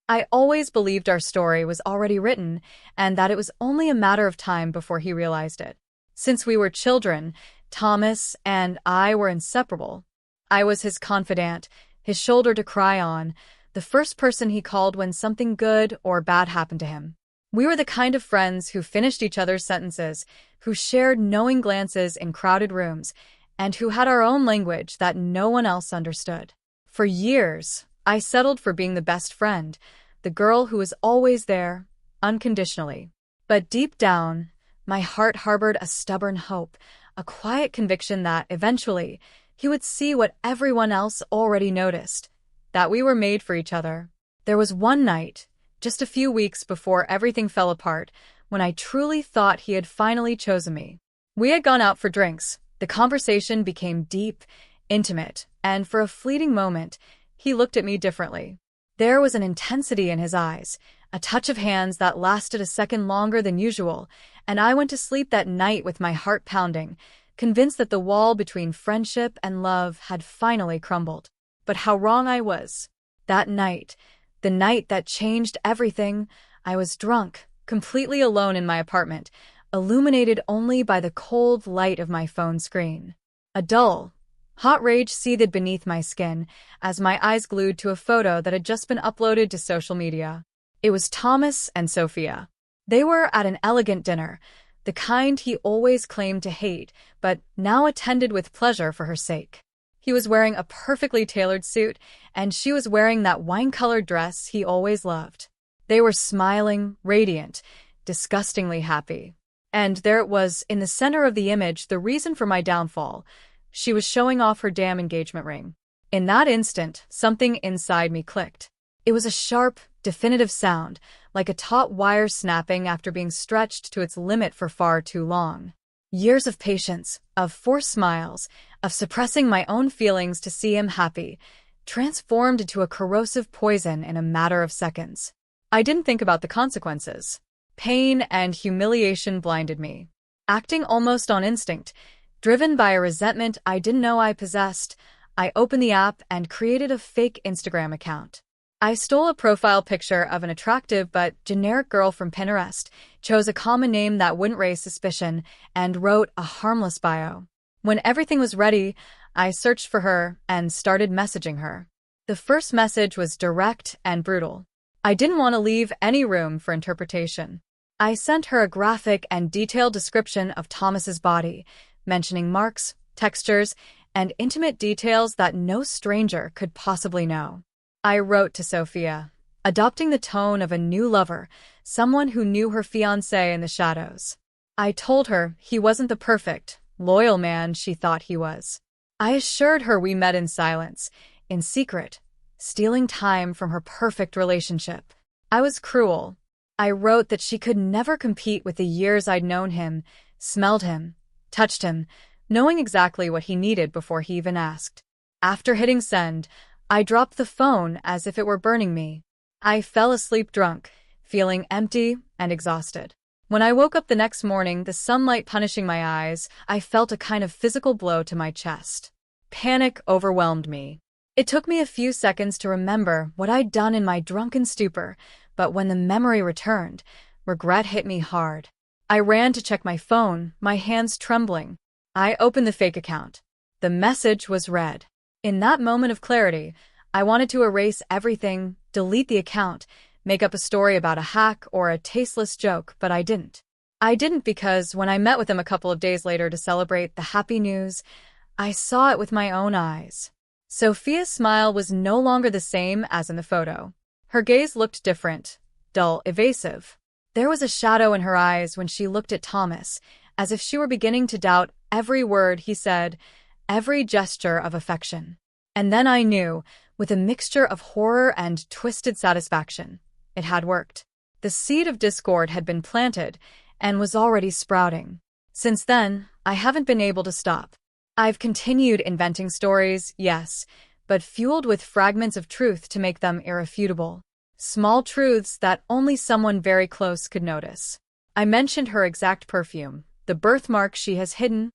I always believed our story was already written and that it was only a matter of time before he realized it. Since we were children, Thomas and I were inseparable. I was his confidant, his shoulder to cry on, the first person he called when something good or bad happened to him. We were the kind of friends who finished each other's sentences, who shared knowing glances in crowded rooms, and who had our own language that no one else understood. For years, I settled for being the best friend, the girl who was always there, unconditionally. But deep down, my heart harbored a stubborn hope, a quiet conviction that, eventually, he would see what everyone else already noticed, that we were made for each other. There was one night, just a few weeks before everything fell apart, when I truly thought he had finally chosen me. We had gone out for drinks. The conversation became deep, intimate, and for a fleeting moment, he looked at me differently. There was an intensity in his eyes, a touch of hands that lasted a second longer than usual, and I went to sleep that night with my heart pounding, convinced that the wall between friendship and love had finally crumbled. But how wrong I was. That night, the night that changed everything, I was drunk, completely alone in my apartment, illuminated only by the cold light of my phone screen. A dull, hot rage seethed beneath my skin as my eyes glued to a photo that had just been uploaded to social media. It was Thomas and Sophia. They were at an elegant dinner, the kind he always claimed to hate, but now attended with pleasure for her sake. He was wearing a perfectly tailored suit, and she was wearing that wine-colored dress he always loved. They were smiling, radiant, disgustingly happy. And there it was, in the center of the image, the reason for my downfall. She was showing off her damn engagement ring. In that instant, something inside me clicked. It was a sharp, definitive sound, like a taut wire snapping after being stretched to its limit for far too long. Years of patience, of forced smiles, of suppressing my own feelings to see him happy, transformed into a corrosive poison in a matter of seconds. I didn't think about the consequences. Pain and humiliation blinded me. Acting almost on instinct, driven by a resentment I didn't know I possessed, I opened the app and created a fake Instagram account. I stole a profile picture of an attractive but generic girl from Pinterest, chose a common name that wouldn't raise suspicion, and wrote a harmless bio. When everything was ready, I searched for her and started messaging her. The first message was direct and brutal. I didn't want to leave any room for interpretation. I sent her a graphic and detailed description of Thomas's body, mentioning marks, textures, and intimate details that no stranger could possibly know. I wrote to Sophia, adopting the tone of a new lover, someone who knew her fiancé in the shadows. I told her he wasn't the perfect, loyal man she thought he was. I assured her we met in silence, in secret, stealing time from her perfect relationship. I was cruel. I wrote that she could never compete with the years I'd known him, smelled him, touched him, knowing exactly what he needed before he even asked. After hitting send, I dropped the phone as if it were burning me. I fell asleep drunk, feeling empty and exhausted. When I woke up the next morning, the sunlight punishing my eyes, I felt a kind of physical blow to my chest. Panic overwhelmed me. It took me a few seconds to remember what I'd done in my drunken stupor, but when the memory returned, regret hit me hard. I ran to check my phone, my hands trembling. I opened the fake account. The message was read. In that moment of clarity, I wanted to erase everything, delete the account, make up a story about a hack or a tasteless joke, but I didn't. I didn't because when I met with him a couple of days later to celebrate the happy news, I saw it with my own eyes. Sophia's smile was no longer the same as in the photo. Her gaze looked different, dull, evasive. There was a shadow in her eyes when she looked at Thomas, as if she were beginning to doubt every word he said, every gesture of affection. And then I knew, with a mixture of horror and twisted satisfaction, it had worked. The seed of discord had been planted and was already sprouting. Since then, I haven't been able to stop. I've continued inventing stories, yes, but fueled with fragments of truth to make them irrefutable. Small truths that only someone very close could notice. I mentioned her exact perfume, the birthmark she has hidden,